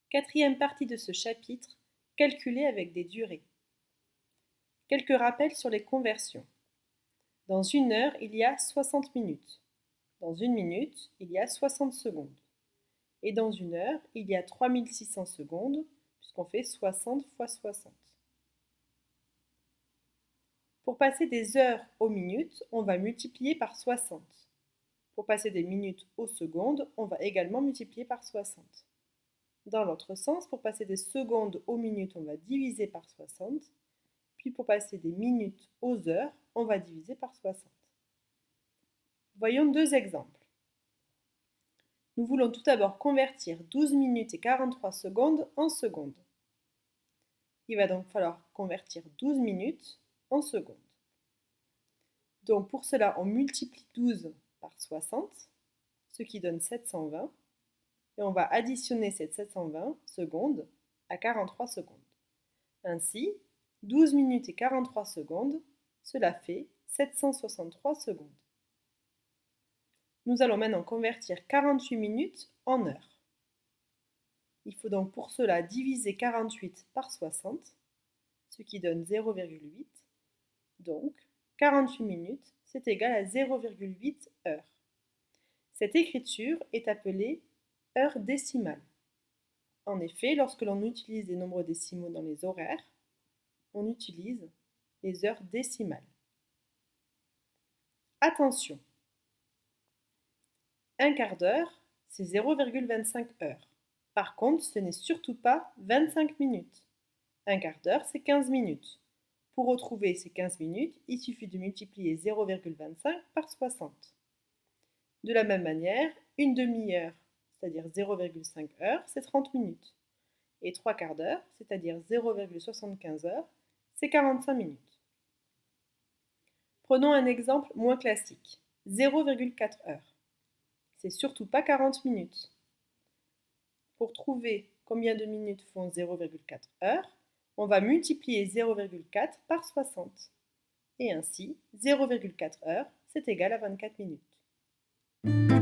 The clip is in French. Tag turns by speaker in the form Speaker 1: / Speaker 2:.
Speaker 1: Quatrième partie de ce chapitre, calculer avec des durées. Quelques rappels sur les conversions. Dans une heure, il y a 60 minutes. Dans une minute, il y a 60 secondes. Et dans une heure, il y a 3600 secondes, puisqu'on fait 60 fois 60. Pour passer des heures aux minutes, on va multiplier par 60. Pour passer des minutes aux secondes, on va également multiplier par 60. Dans l'autre sens, pour passer des secondes aux minutes, on va diviser par 60. Puis pour passer des minutes aux heures, on va diviser par 60. Voyons deux exemples. Nous voulons tout d'abord convertir 12 minutes et 43 secondes en secondes. Il va donc falloir convertir 12 minutes en secondes. Donc pour cela, on multiplie 12 par 60, ce qui donne 720. Et on va additionner cette 720 secondes à 43 secondes. Ainsi, 12 minutes et 43 secondes, cela fait 763 secondes. Nous allons maintenant convertir 48 minutes en heures. Il faut donc pour cela diviser 48 par 60, ce qui donne 0,8. Donc, 48 minutes, c'est égal à 0,8 heures. Cette écriture est appelée heure décimale. En effet, lorsque l'on utilise des nombres décimaux dans les horaires, on utilise les heures décimales. Attention! Un quart d'heure, c'est 0,25 heures. Par contre, ce n'est surtout pas 25 minutes. Un quart d'heure, c'est 15 minutes. Pour retrouver ces 15 minutes, il suffit de multiplier 0,25 par 60. De la même manière, une demi-heure, c'est-à-dire 0,5 heures, c'est 30 minutes. Et 3 quarts d'heure, c'est-à-dire 0,75 heures, c'est 45 minutes. Prenons un exemple moins classique, 0,4 heures. C'est surtout pas 40 minutes. Pour trouver combien de minutes font 0,4 heures, on va multiplier 0,4 par 60. Et ainsi, 0,4 heures, c'est égal à 24 minutes.